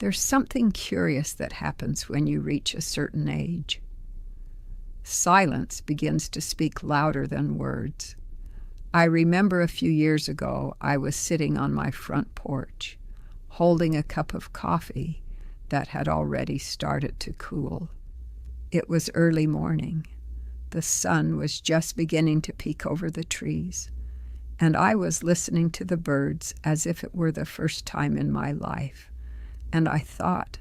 There's something curious that happens when you reach a certain age. Silence begins to speak louder than words. I remember a few years ago, I was sitting on my front porch, holding a cup of coffee that had already started to cool. It was early morning. The sun was just beginning to peek over the trees, and I was listening to the birds as if it were the first time in my life. And I thought,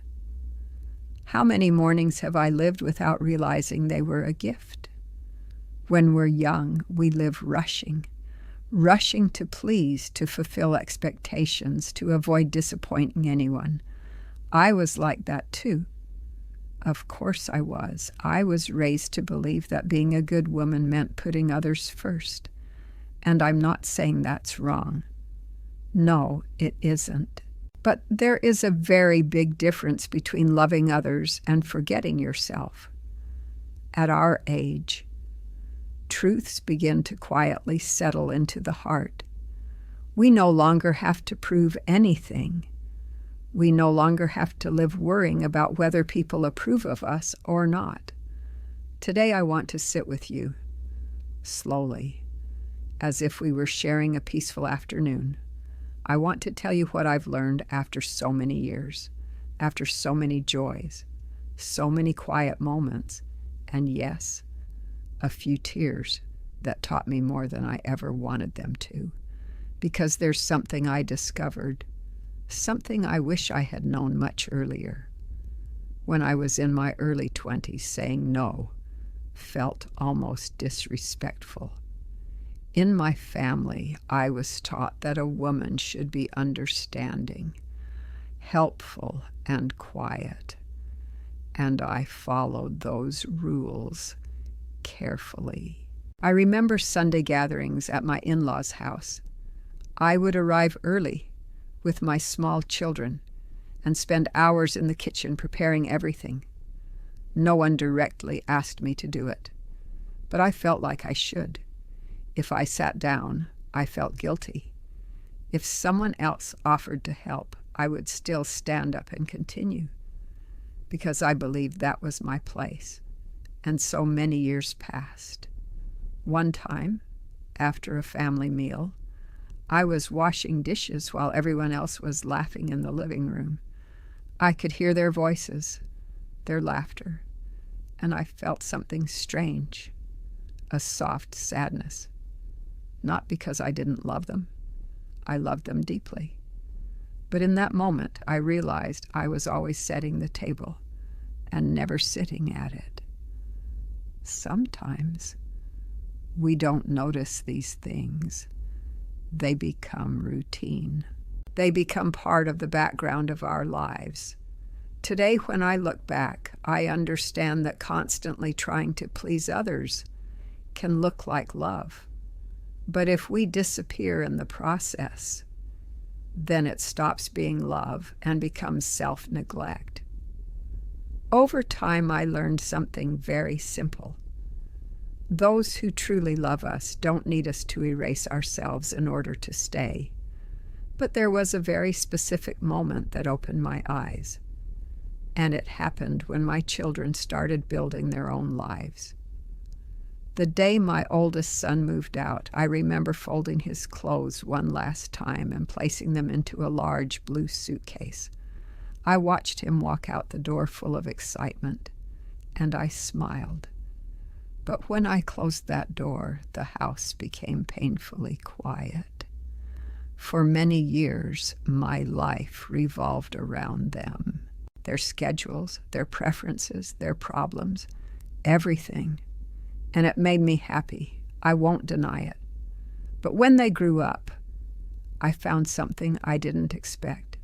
how many mornings have I lived without realizing they were a gift? When we're young, we live rushing to please, to fulfill expectations, to avoid disappointing anyone. I was like that too. Of course I was. I was raised to believe that being a good woman meant putting others first. And I'm not saying that's wrong. No, it isn't. But there is a very big difference between loving others and forgetting yourself. At our age, truths begin to quietly settle into the heart. We no longer have to prove anything. We no longer have to live worrying about whether people approve of us or not. Today I want to sit with you, slowly, as if we were sharing a peaceful afternoon. I want to tell you what I've learned after so many years, after so many joys, so many quiet moments, and yes, a few tears that taught me more than I ever wanted them to, because there's something I discovered, something I wish I had known much earlier. When I was in my early 20s, saying no felt almost disrespectful. In my family, I was taught that a woman should be understanding, helpful, and quiet, and I followed those rules carefully. I remember Sunday gatherings at my in-laws' house. I would arrive early with my small children and spend hours in the kitchen preparing everything. No one directly asked me to do it, but I felt like I should. If I sat down, I felt guilty. If someone else offered to help, I would still stand up and continue, because I believed that was my place. And so many years passed. One time, after a family meal, I was washing dishes while everyone else was laughing in the living room. I could hear their voices, their laughter, and I felt something strange, a soft sadness. Not because I didn't love them. I loved them deeply. But in that moment, I realized I was always setting the table and never sitting at it. Sometimes we don't notice these things. They become routine. They become part of the background of our lives. Today, when I look back, I understand that constantly trying to please others can look like love. But if we disappear in the process, then it stops being love and becomes self-neglect. Over time, I learned something very simple. Those who truly love us don't need us to erase ourselves in order to stay. But there was a very specific moment that opened my eyes, and it happened when my children started building their own lives. The day my oldest son moved out, I remember folding his clothes one last time and placing them into a large blue suitcase. I watched him walk out the door full of excitement, and I smiled. But when I closed that door, the house became painfully quiet. For many years, my life revolved around them, their schedules, their preferences, their problems, everything. And it made me happy. I won't deny it. But when they grew up, I found something I didn't expect.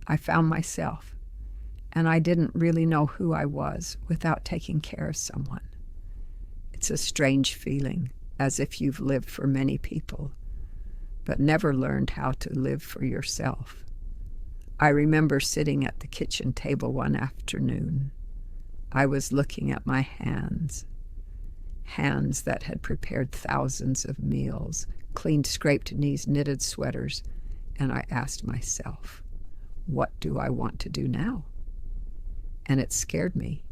I found myself, and I didn't really know who I was without taking care of someone. It's a strange feeling, as if you've lived for many people, but never learned how to live for yourself. I remember sitting at the kitchen table one afternoon. I was looking at my hands that had prepared thousands of meals, cleaned scraped knees, knitted sweaters, and I asked myself, what do I want to do now? And it scared me,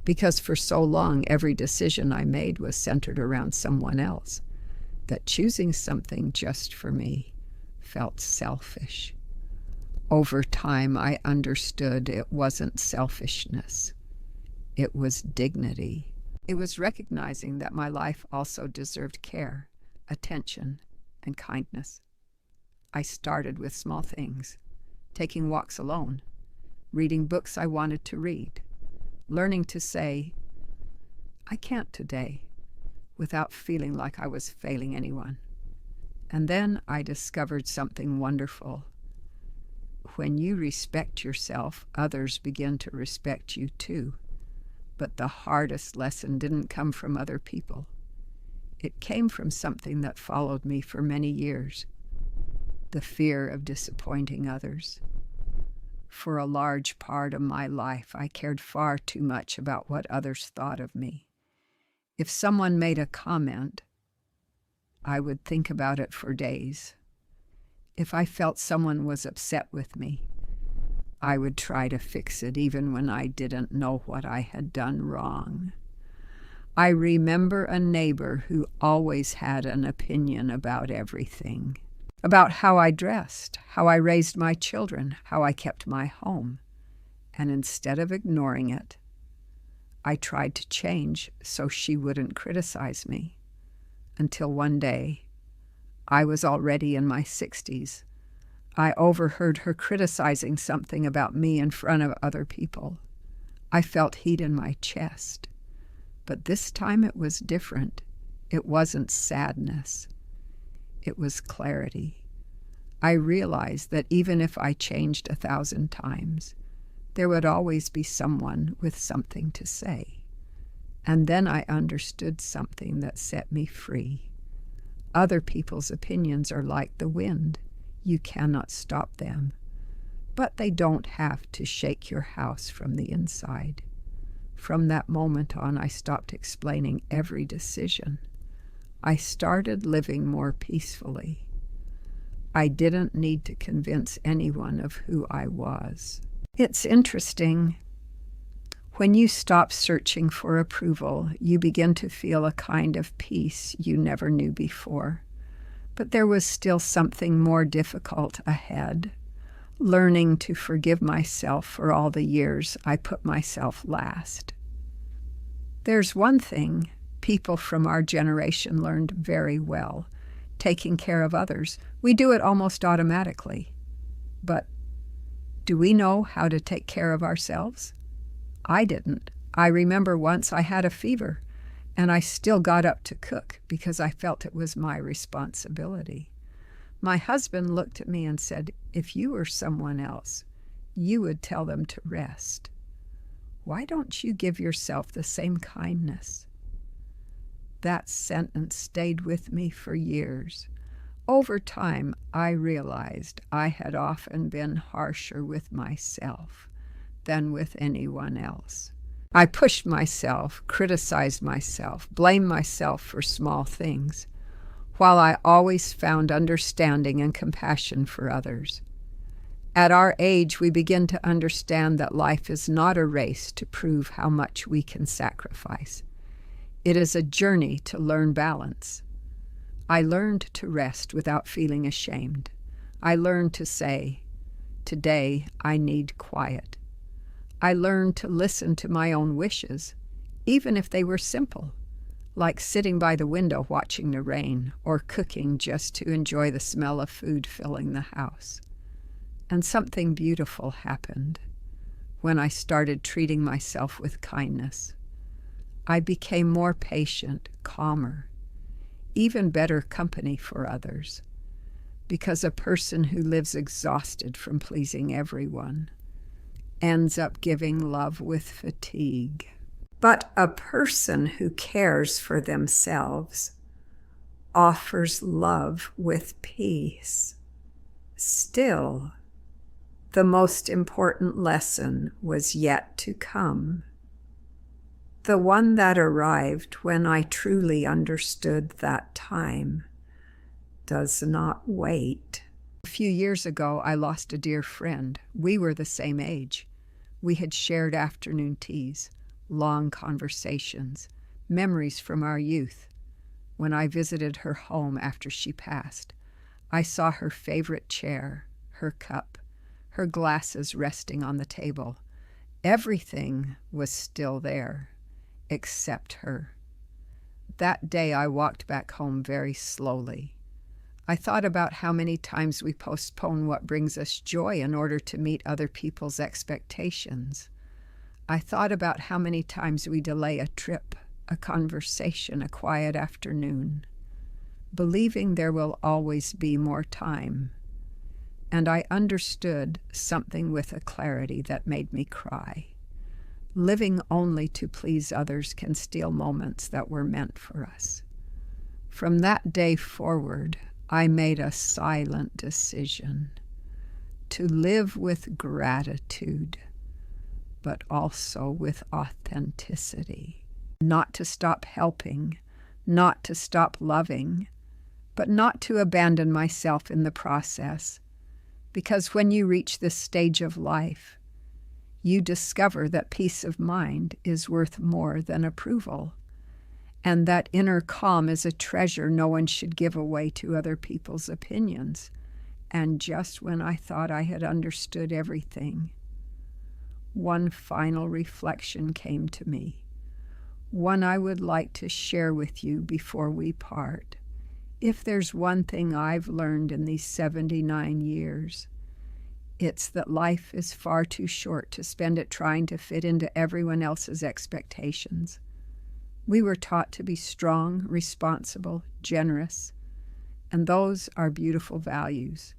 because for so long every decision I made was centered around someone else, that choosing something just for me felt selfish. Over time, I understood it wasn't selfishness. It was dignity. It was recognizing that my life also deserved care, attention, and kindness. I started with small things, taking walks alone, reading books I wanted to read, learning to say, "I can't today," without feeling like I was failing anyone. And then I discovered something wonderful. When you respect yourself, others begin to respect you too. But the hardest lesson didn't come from other people. It came from something that followed me for many years: the fear of disappointing others. For a large part of my life, I cared far too much about what others thought of me. If someone made a comment, I would think about it for days. If I felt someone was upset with me, I would try to fix it even when I didn't know what I had done wrong. I remember a neighbor who always had an opinion about everything. About how I dressed, how I raised my children, how I kept my home. And instead of ignoring it, I tried to change so she wouldn't criticize me. Until one day, I was already in my 60s. I overheard her criticizing something about me in front of other people. I felt heat in my chest. But this time it was different. It wasn't sadness. It was clarity. I realized that even if I changed 1,000 times, there would always be someone with something to say. And then I understood something that set me free. Other people's opinions are like the wind. You cannot stop them. But they don't have to shake your house from the inside. From that moment on, I stopped explaining every decision. I started living more peacefully. I didn't need to convince anyone of who I was. It's interesting. When you stop searching for approval, you begin to feel a kind of peace you never knew before. But there was still something more difficult ahead: learning to forgive myself for all the years I put myself last. There's one thing people from our generation learned very well: taking care of others. We do it almost automatically. But do we know how to take care of ourselves? I didn't. I remember once I had a fever, and I still got up to cook because I felt it was my responsibility. My husband looked at me and said, "If you were someone else, you would tell them to rest. Why don't you give yourself the same kindness?" That sentence stayed with me for years. Over time, I realized I had often been harsher with myself than with anyone else. I pushed myself, criticized myself, blamed myself for small things, while I always found understanding and compassion for others. At our age, we begin to understand that life is not a race to prove how much we can sacrifice. It is a journey to learn balance. I learned to rest without feeling ashamed. I learned to say, "Today I need quiet." I learned to listen to my own wishes, even if they were simple, like sitting by the window watching the rain, or cooking just to enjoy the smell of food filling the house. And something beautiful happened when I started treating myself with kindness. I became more patient, calmer, even better company for others, because a person who lives exhausted from pleasing everyone ends up giving love with fatigue. But a person who cares for themselves offers love with peace. Still, the most important lesson was yet to come. The one that arrived when I truly understood that time does not wait. A few years ago, I lost a dear friend. We were the same age. We had shared afternoon teas, long conversations, memories from our youth. When I visited her home after she passed, I saw her favorite chair, her cup, her glasses resting on the table. Everything was still there, except her. That day I walked back home very slowly. I thought about how many times we postpone what brings us joy in order to meet other people's expectations. I thought about how many times we delay a trip, a conversation, a quiet afternoon, believing there will always be more time. And I understood something with a clarity that made me cry. Living only to please others can steal moments that were meant for us. From that day forward, I made a silent decision to live with gratitude, but also with authenticity. Not to stop helping, not to stop loving, but not to abandon myself in the process. Because when you reach this stage of life, you discover that peace of mind is worth more than approval, and that inner calm is a treasure no one should give away to other people's opinions. And just when I thought I had understood everything, one final reflection came to me, one I would like to share with you before we part. If there's one thing I've learned in these 79 years, it's that life is far too short to spend it trying to fit into everyone else's expectations. We were taught to be strong, responsible, generous, and those are beautiful values.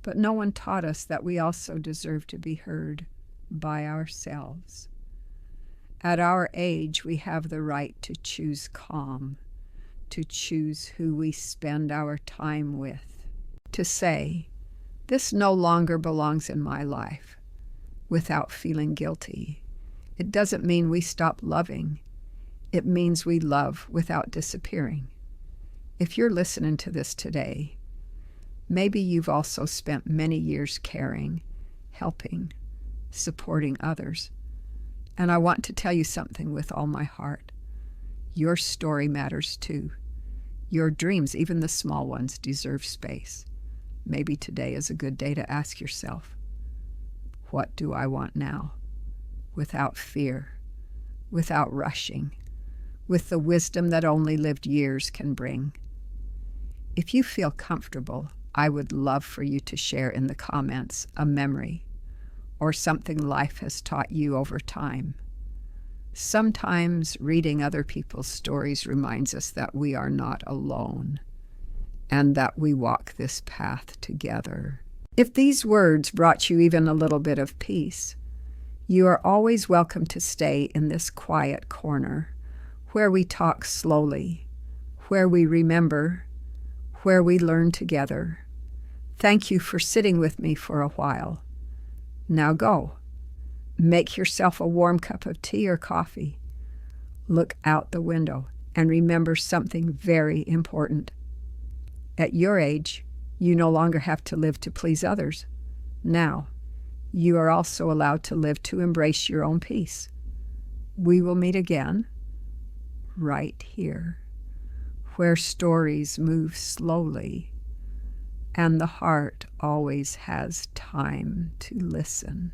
But no one taught us that we also deserve to be heard by ourselves. At our age, we have the right to choose calm, to choose who we spend our time with, to say, this no longer belongs in my life, without feeling guilty. It doesn't mean we stop loving. It means we love without disappearing. If you're listening to this today, maybe you've also spent many years caring, helping, supporting others. And I want to tell you something with all my heart. Your story matters too. Your dreams, even the small ones, deserve space. Maybe today is a good day to ask yourself, what do I want now? Without fear, without rushing, with the wisdom that only lived years can bring. If you feel comfortable, I would love for you to share in the comments a memory or something life has taught you over time. Sometimes reading other people's stories reminds us that we are not alone and that we walk this path together. If these words brought you even a little bit of peace, you are always welcome to stay in this quiet corner where we talk slowly, where we remember, where we learn together. Thank you for sitting with me for a while. Now go. Make yourself a warm cup of tea or coffee. Look out the window and remember something very important. At your age, you no longer have to live to please others. Now, you are also allowed to live to embrace your own peace. We will meet again, right here, where stories move slowly and the heart always has time to listen.